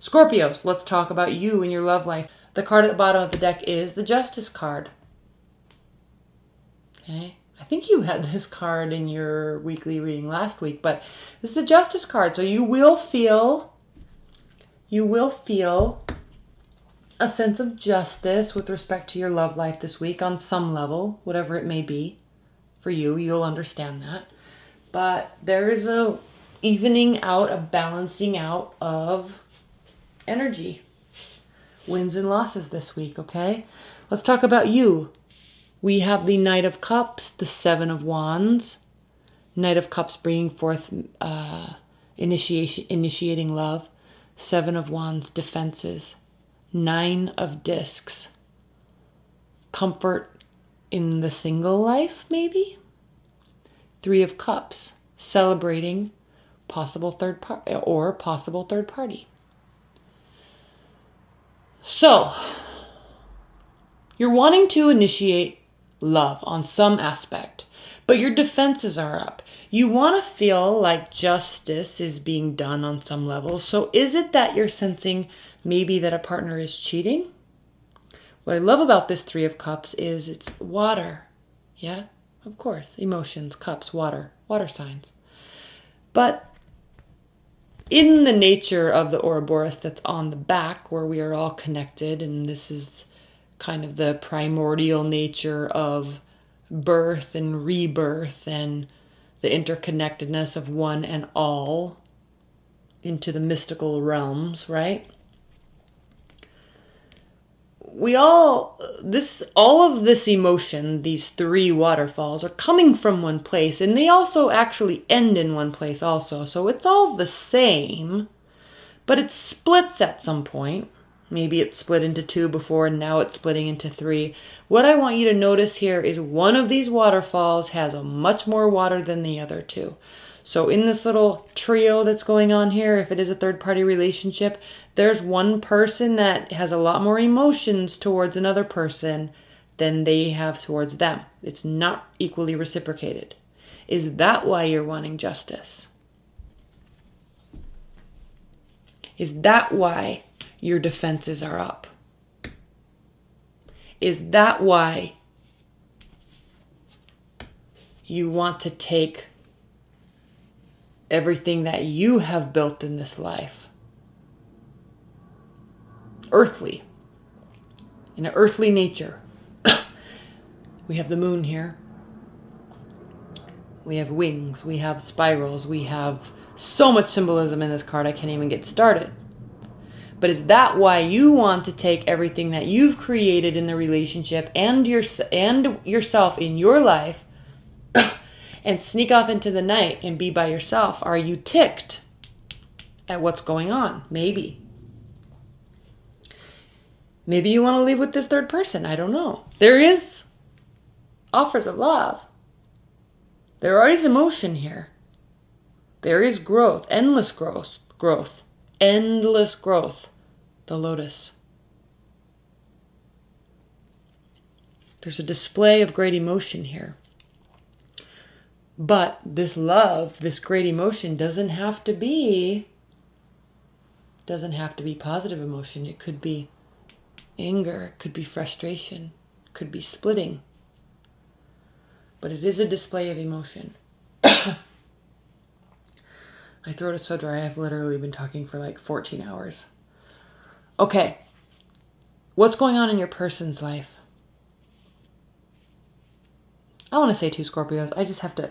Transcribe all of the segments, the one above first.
Scorpios, let's talk about you and your love life. The card at the bottom of the deck is the Justice card. Okay, I think you had this card in your weekly reading last week, but this is the Justice card. So you will feel a sense of justice with respect to your love life this week on some level, whatever it may be for you. You'll understand that. But there is a evening out, a balancing out of energy. Wins and losses this week, okay? Let's talk about you. We have the Knight of Cups, the Seven of Wands. Knight of Cups bringing forth initiating love. Seven of Wands, defenses. Nine of Discs, comfort in the single life, maybe. Three of Cups, celebrating possible third party. So, you're wanting to initiate love on some aspect, but your defenses are up. You want to feel like justice is being done on some level. So is it that you're sensing maybe that a partner is cheating? What I love about this Three of Cups is it's water. Yeah, of course. Emotions, cups, water signs. But in the nature of the Ouroboros that's on the back, where we are all connected, and this is kind of the primordial nature of birth and rebirth and the interconnectedness of one and all into the mystical realms, right? All of this emotion, these three waterfalls, are coming from one place, and they also actually end in one place also. So it's all the same, but it splits at some point. Maybe it split into two before, and now it's splitting into three. What I want you to notice here is one of these waterfalls has a much more water than the other two. So in this little trio that's going on here, if it is a third-party relationship, there's one person that has a lot more emotions towards another person than they have towards them. It's not equally reciprocated. Is that why you're wanting justice? Is that why your defenses are up? Is that why you want to take everything that you have built in this life, earthly, in an earthly nature? We have the moon here. We have wings. We have spirals. We have so much symbolism in this card, I can't even get started. But is that why you want to take everything that you've created in the relationship and yourself in your life and sneak off into the night and be by yourself? Are you ticked at what's going on? Maybe. Maybe you want to leave with this third person. I don't know. There is offers of love. There is emotion here. There is growth, endless growth, endless growth. The Lotus. There's a display of great emotion here. But this love, this great emotion doesn't have to be positive emotion. It could be anger, it could be frustration, it could be splitting. But it is a display of emotion. My throat is so dry, I've literally been talking for like 14 hours. Okay, what's going on in your person's life? I want to say two Scorpios. I just have to,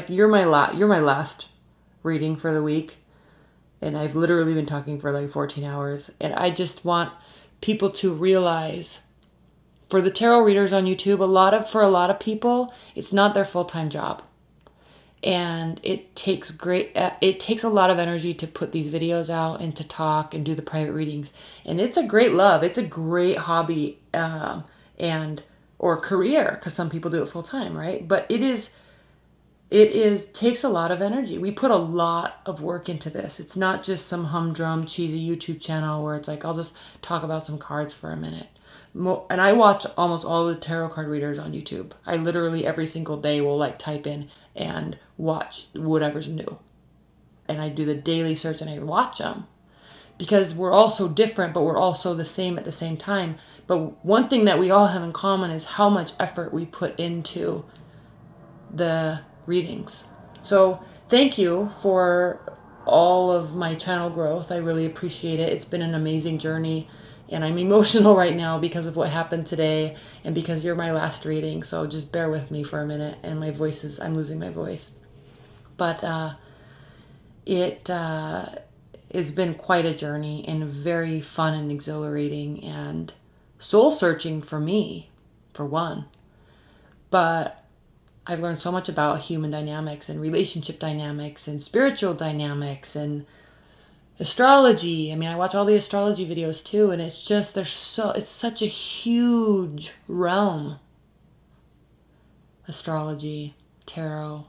you're my last reading for the week, and I've literally been talking for like 14 hours, and I just want people to realize, for the tarot readers on YouTube, for a lot of people, it's not their full-time job. And it takes a lot of energy to put these videos out and to talk and do the private readings. And it's a great love. It's a great hobby or career, because some people do it full time, right? But it takes a lot of energy. We put a lot of work into this. It's not just some humdrum, cheesy YouTube channel where it's like, I'll just talk about some cards for a minute. And I watch almost all the tarot card readers on YouTube. I literally every single day will like type in and watch whatever's new. And I do the daily search and I watch them. because we're all so different, but we're also the same at the same time. But one thing that we all have in common is how much effort we put into the readings. So thank you for all of my channel growth. I really appreciate it. It's been an amazing journey, and I'm emotional right now because of what happened today and because you're my last reading. So just bear with me for a minute, and my voice is, I'm losing my voice. But it's been quite a journey, and very fun and exhilarating and soul searching for me, for one. But I've learned so much about human dynamics and relationship dynamics and spiritual dynamics and astrology. I mean, I watch all the astrology videos too, and it's just, it's such a huge realm. Astrology, tarot,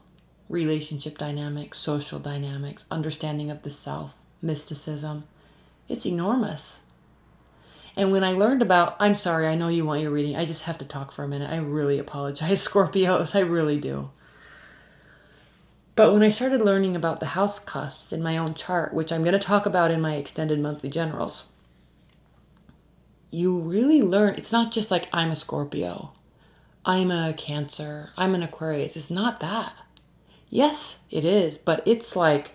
relationship dynamics, social dynamics, understanding of the self, mysticism. It's enormous. And when I learned about, I'm sorry, I know you want your reading. I just have to talk for a minute. I really apologize, Scorpios. I really do. But when I started learning about the house cusps in my own chart, which I'm going to talk about in my extended monthly generals, you really learn, it's not just like I'm a Scorpio, I'm a Cancer, I'm an Aquarius. It's not that. Yes, it is, but it's like,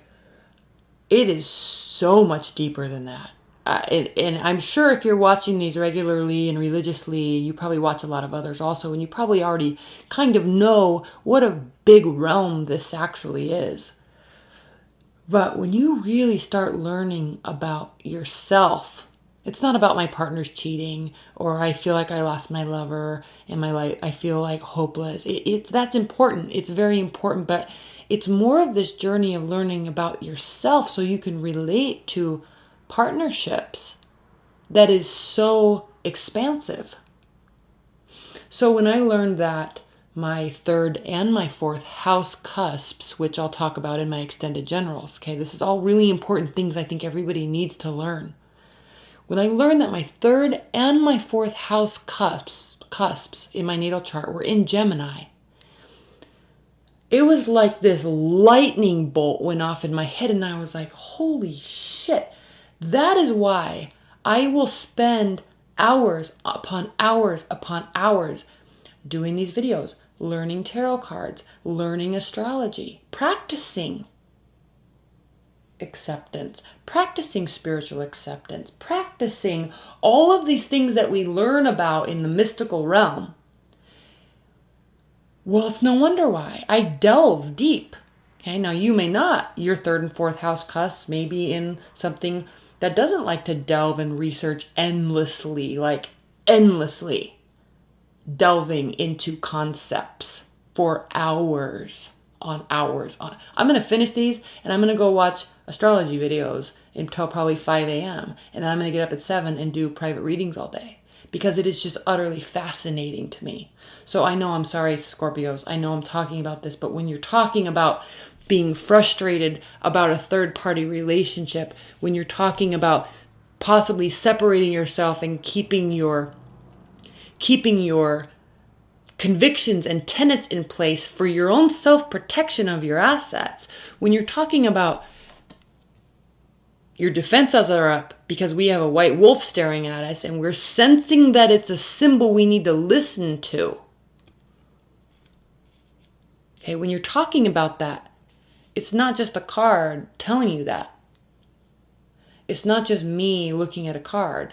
it is so much deeper than that. And I'm sure if you're watching these regularly and religiously, you probably watch a lot of others also, and you probably already kind of know what a big realm this actually is. But when you really start learning about yourself, it's not about my partner's cheating, or I feel like I lost my lover in my life, I feel like hopeless. That's important. It's very important, but it's more of this journey of learning about yourself so you can relate to partnerships that is so expansive. So when I learned that my third and my fourth house cusps, which I'll talk about in my extended generals, okay, this is all really important things I think everybody needs to learn. When I learned that my third and my fourth house cusps in my natal chart were in Gemini, it was like this lightning bolt went off in my head, and I was like, holy shit. That is why I will spend hours upon hours upon hours doing these videos, learning tarot cards, learning astrology, practicing acceptance, practicing spiritual acceptance, practicing all of these things that we learn about in the mystical realm. Well, it's no wonder why. I delve deep. Okay, now you may not. Your third and fourth house cusps may be in something that doesn't like to delve and research endlessly, like endlessly delving into concepts for hours on hours on. I'm going to finish these and I'm going to go watch astrology videos until probably 5 a.m. And then I'm going to get up at 7 and do private readings all day because it is just utterly fascinating to me. So I know, I'm sorry, Scorpios, I know I'm talking about this, but when you're talking about being frustrated about a third-party relationship, when you're talking about possibly separating yourself and keeping your convictions and tenets in place for your own self-protection of your assets, when you're talking about your defenses are up because we have a white wolf staring at us and we're sensing that it's a symbol we need to listen to. Okay, when you're talking about that, it's not just a card telling you that. It's not just me looking at a card.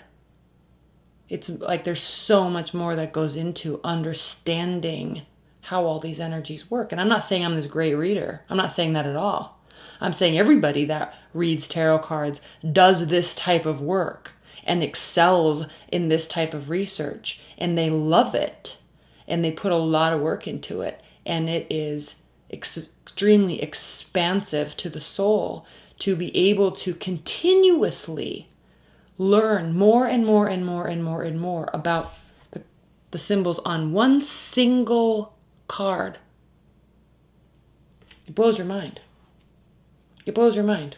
It's like there's so much more that goes into understanding how all these energies work. And I'm not saying I'm this great reader. I'm not saying that at all. I'm saying everybody that reads tarot cards does this type of work and excels in this type of research. And they love it. And they put a lot of work into it. And it is extremely expansive to the soul to be able to continuously learn more and more and more and more and more about the symbols on one single card. It blows your mind. It blows your mind.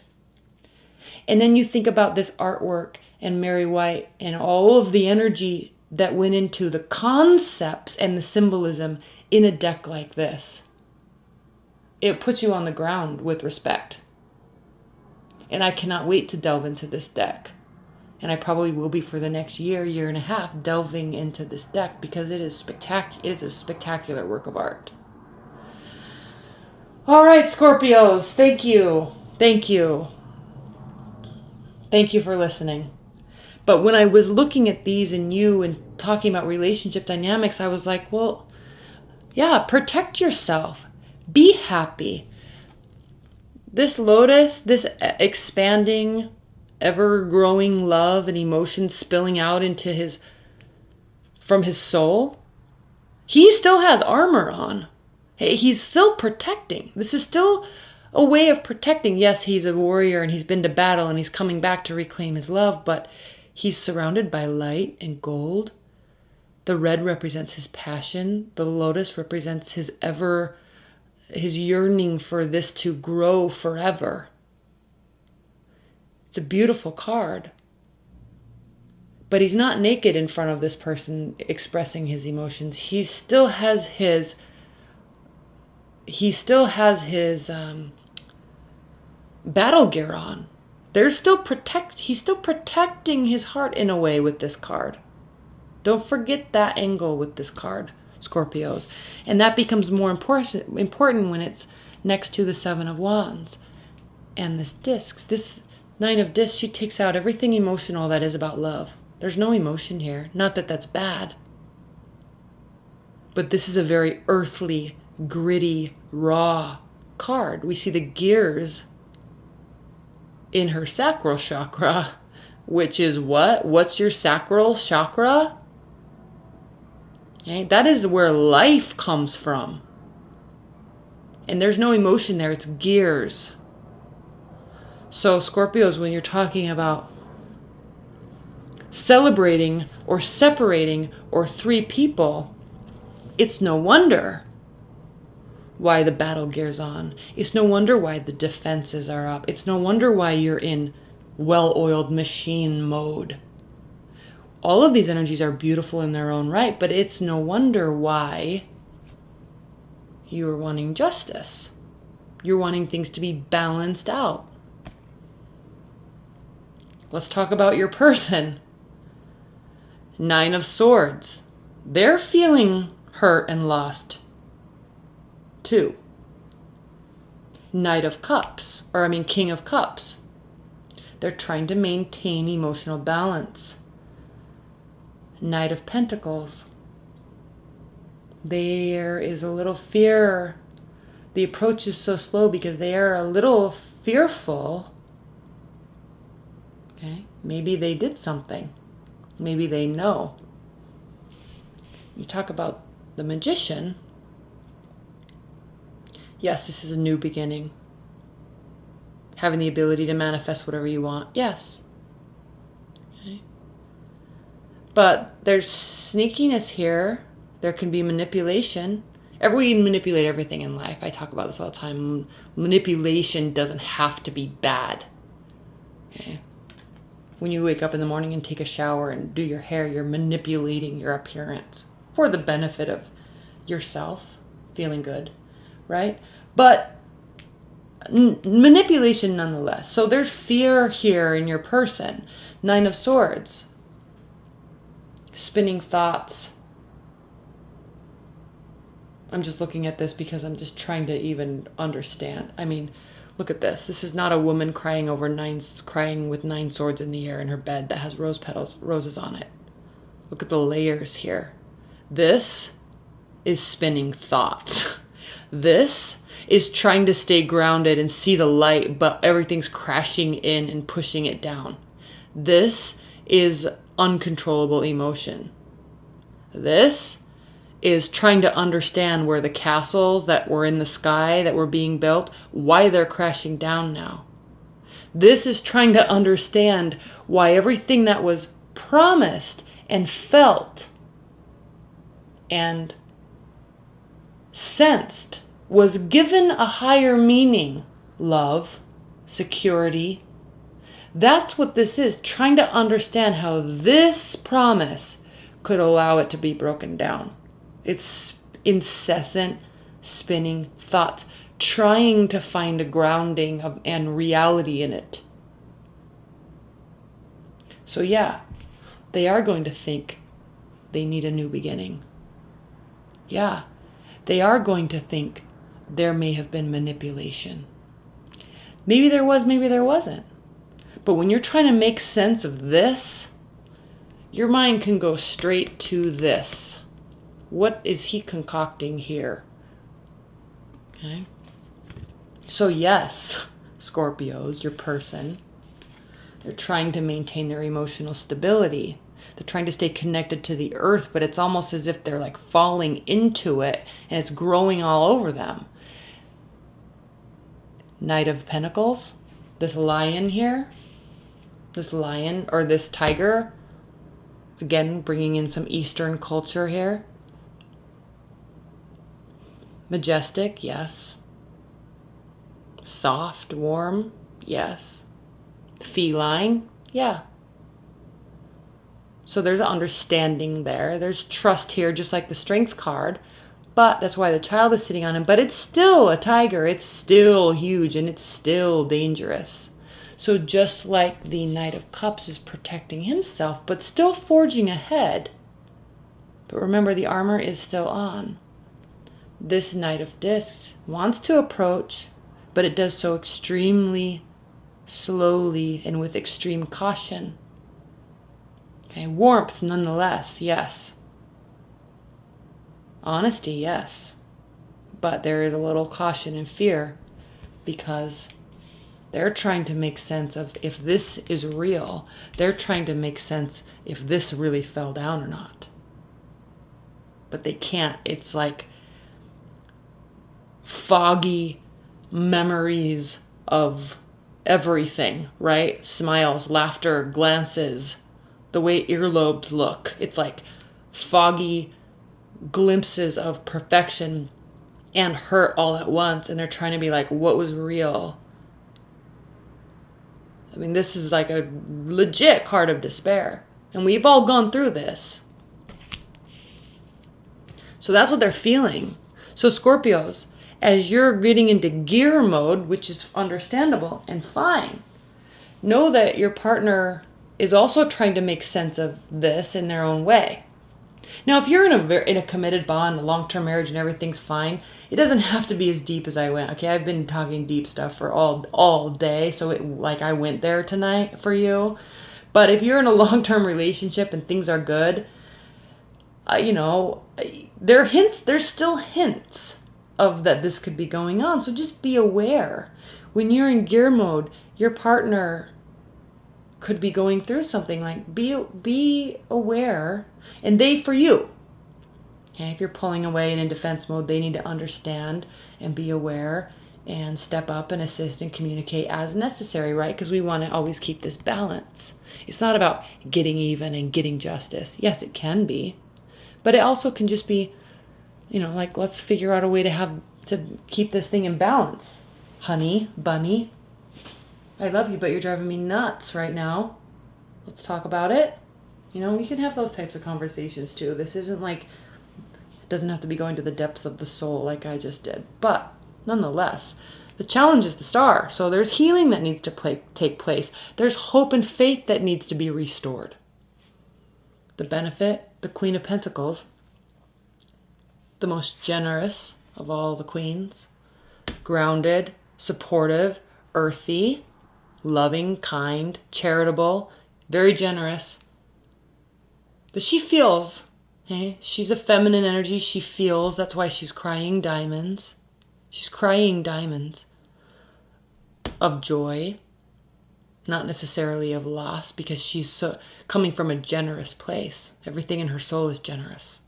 And then you think about this artwork and Mary White and all of the energy that went into the concepts and the symbolism in a deck like this. It puts you on the ground with respect. And I cannot wait to delve into this deck. And I probably will be for the next year, year and a half, delving into this deck because it is spectacular. It's a spectacular work of art. All right, Scorpios, thank you. Thank you. Thank you for listening. But when I was looking at these and you and talking about relationship dynamics, I was like, well, yeah, protect yourself. Be happy. This lotus, this expanding, ever-growing love and emotion spilling out into from his soul, he still has armor on. He's still protecting. This is still a way of protecting. Yes, he's a warrior and he's been to battle and he's coming back to reclaim his love, but he's surrounded by light and gold. The red represents his passion. The lotus represents his yearning for this to grow forever. It's a beautiful card. But he's not naked in front of this person expressing his emotions. He still has his battle gear on. He's still protecting his heart in a way with this card. Don't forget that angle with this card, Scorpios. And that becomes more important when it's next to the Seven of Wands and this disc. This Nine of Discs, she takes out everything emotional that is about love. There's no emotion here. Not that that's bad. But this is a very earthly, gritty, raw card. We see the gears in her sacral chakra, which is what? What's your sacral chakra? Okay, that is where life comes from. And there's no emotion there, it's gears. So Scorpios, when you're talking about celebrating or separating or three people, it's no wonder why the battle gear's on. It's no wonder why the defenses are up. It's no wonder why you're in well-oiled machine mode. All of these energies are beautiful in their own right, but it's no wonder why you're wanting justice. You're wanting things to be balanced out. Let's talk about your person. Nine of Swords. They're feeling hurt and lost too. King of Cups. They're trying to maintain emotional balance. Knight of Pentacles. There is a little fear. The approach is so slow because they are a little fearful. Okay, maybe they did something. Maybe they know. You talk about the Magician. Yes, this is a new beginning. Having the ability to manifest whatever you want. Yes. Okay. But there's sneakiness here. There can be manipulation. We manipulate everything in life. I talk about this all the time. Manipulation doesn't have to be bad. Okay. When you wake up in the morning and take a shower and do your hair, you're manipulating your appearance for the benefit of yourself, feeling good, right? But manipulation nonetheless. So there's fear here in your person. Nine of Swords. Spinning thoughts. I'm just looking at this because I'm just trying to even understand. I mean, look at this. This is not a woman crying with 9 swords in the air in her bed that has roses on it. Look at the layers here. This is spinning thoughts. This is trying to stay grounded and see the light, but everything's crashing in and pushing it down. This is uncontrollable emotion. This is trying to understand where the castles that were in the sky that were being built, why they're crashing down now. This is trying to understand why everything that was promised and felt and sensed was given a higher meaning. Love, security. That's what this is, trying to understand how this promise could allow it to be broken down. It's incessant spinning thoughts, trying to find a grounding and reality in it. So yeah, they are going to think they need a new beginning. Yeah, they are going to think there may have been manipulation. Maybe there was, maybe there wasn't. But when you're trying to make sense of this, your mind can go straight to this. What is he concocting here? Okay. So yes, Scorpios, your person, they're trying to maintain their emotional stability. They're trying to stay connected to the earth, but it's almost as if they're like falling into it and it's growing all over them. Knight of Pentacles, this lion here, this lion or this tiger, again, bringing in some Eastern culture here. Majestic, yes. Soft, warm, yes. Feline, yeah. So there's understanding there. There's trust here, just like the Strength card. But that's why the child is sitting on him. But it's still a tiger. It's still huge and it's still dangerous. So just like the Knight of Cups is protecting himself, but still forging ahead. But remember, the armor is still on. This Knight of Discs wants to approach, but it does so extremely slowly and with extreme caution. Okay, warmth nonetheless, yes. Honesty, yes. But there is a little caution and fear because they're trying to make sense of if this is real. They're trying to make sense if this really fell down or not. But they can't. It's like foggy memories of everything, right? Smiles, laughter, glances, the way earlobes look. It's like foggy glimpses of perfection and hurt all at once. And they're trying to be like, what was real? I mean, this is like a legit card of despair. And we've all gone through this. So that's what they're feeling. So Scorpios, as you're getting into gear mode, which is understandable and fine, know that your partner is also trying to make sense of this in their own way. Now, if you're in a committed bond, a long-term marriage, and everything's fine, it doesn't have to be as deep as I went. Okay, I've been talking deep stuff for all day, so like I went there tonight for you. But if you're in a long-term relationship and things are good, you know, there's still hints of that this could be going on. So just be aware. When you're in gear mode, your partner could be going through something. Like be aware, and they for you. Okay, if you're pulling away and in defense mode, they need to understand and be aware and step up and assist and communicate as necessary, right? Because we want to always keep this balance. It's not about getting even and getting justice. Yes, it can be, but it also can just be, you know, like, let's figure out a way to keep this thing in balance. Honey, bunny, I love you, but you're driving me nuts right now. Let's talk about it. You know, we can have those types of conversations too. This isn't like, it doesn't have to be going to the depths of the soul like I just did. But nonetheless, the challenge is the star. So there's healing that needs to take place. There's hope and faith that needs to be restored. The benefit, the Queen of Pentacles, the most generous of all the queens, grounded, supportive, earthy, loving, kind, charitable, very generous. But she feels, okay? She's a feminine energy. She feels. That's why she's crying diamonds. She's crying diamonds of joy, not necessarily of loss, because she's so coming from a generous place. Everything in her soul is generous.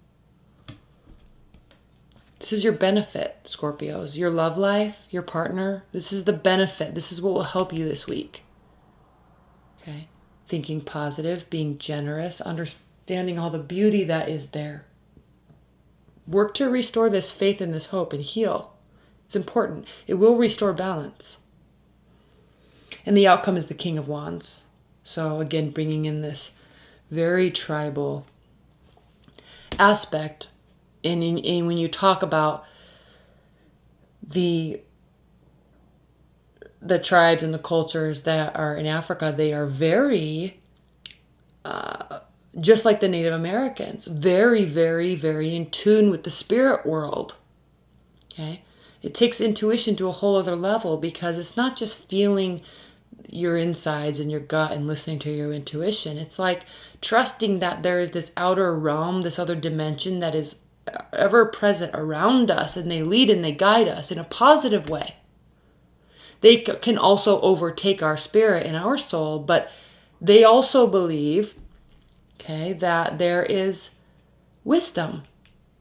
This is your benefit, Scorpios. Your love life, your partner. This is the benefit. This is what will help you this week. Okay? Thinking positive, being generous, understanding all the beauty that is there. Work to restore this faith and this hope and heal. It's important. It will restore balance. And the outcome is the King of Wands. So again, bringing in this very tribal aspect. And when you talk about the tribes and the cultures that are in Africa, they are very just like the Native Americans, very, very, very in tune with the spirit world. Okay? It takes intuition to a whole other level, because it's not just feeling your insides and your gut and listening to your intuition. It's like trusting that there is this outer realm, this other dimension that is ever present around us, and they lead and they guide us in a positive way. They can also overtake our spirit and our soul, but they also believe, okay, that there is wisdom.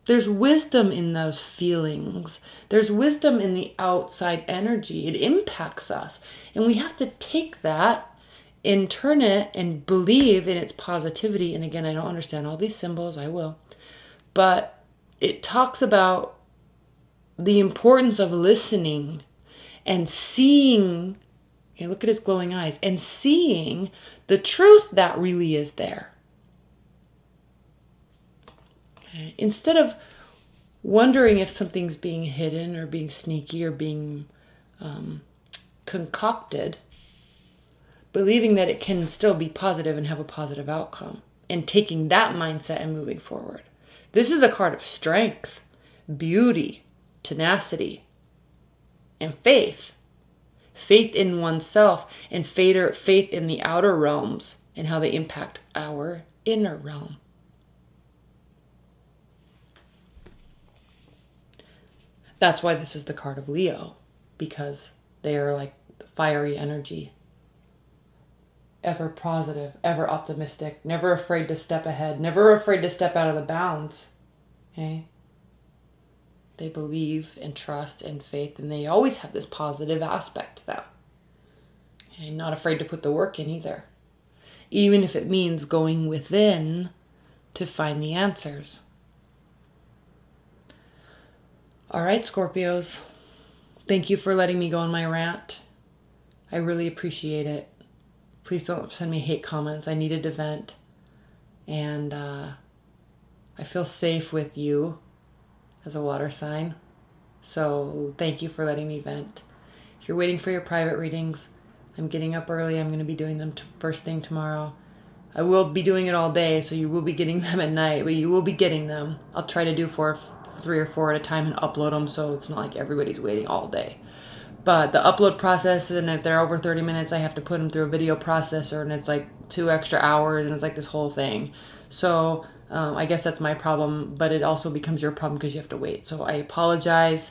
There's wisdom in those feelings. There's wisdom in the outside energy. It impacts us. And we have to take that and turn it and believe in its positivity. And again, I don't understand all these symbols. I will. But it talks about the importance of listening and seeing. Okay, look at his glowing eyes. And seeing the truth that really is there. Instead of wondering if something's being hidden or being sneaky or being concocted, believing that it can still be positive and have a positive outcome, and taking that mindset and moving forward. This is a card of strength, beauty, tenacity, and faith. Faith in oneself, and faith in the outer realms and how they impact our inner realm. That's why this is the card of Leo, because they are like fiery energy. Ever positive, ever optimistic, never afraid to step ahead, never afraid to step out of the bounds. Okay? They believe and trust and faith, and they always have this positive aspect to them. Okay? Not afraid to put the work in either. Even if it means going within to find the answers. All right, Scorpios, thank you for letting me go on my rant. I really appreciate it. Please don't send me hate comments. I needed to vent. And I feel safe with you as a water sign. So thank you for letting me vent. If you're waiting for your private readings, I'm getting up early. I'm going to be doing them first thing tomorrow. I will be doing it all day, so you will be getting them at night, but you will be getting them. I'll try to do 3 or 4 at a time and upload them, so it's not like everybody's waiting all day. But the upload process, and if they're over 30 minutes, I have to put them through a video processor, and it's like 2 extra hours, and it's like this whole thing. So I guess that's my problem, but it also becomes your problem because you have to wait. So I apologize,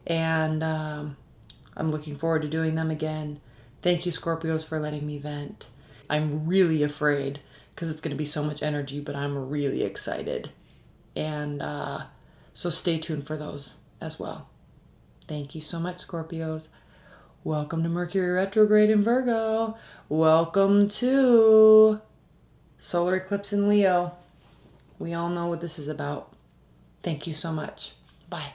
and I'm looking forward to doing them again. Thank you, Scorpios, for letting me vent. I'm really afraid because it's going to be so much energy, but I'm really excited. And so stay tuned for those as well. Thank you so much, Scorpios. Welcome to Mercury retrograde in Virgo. Welcome to solar eclipse in Leo. We all know what this is about. Thank you so much. Bye.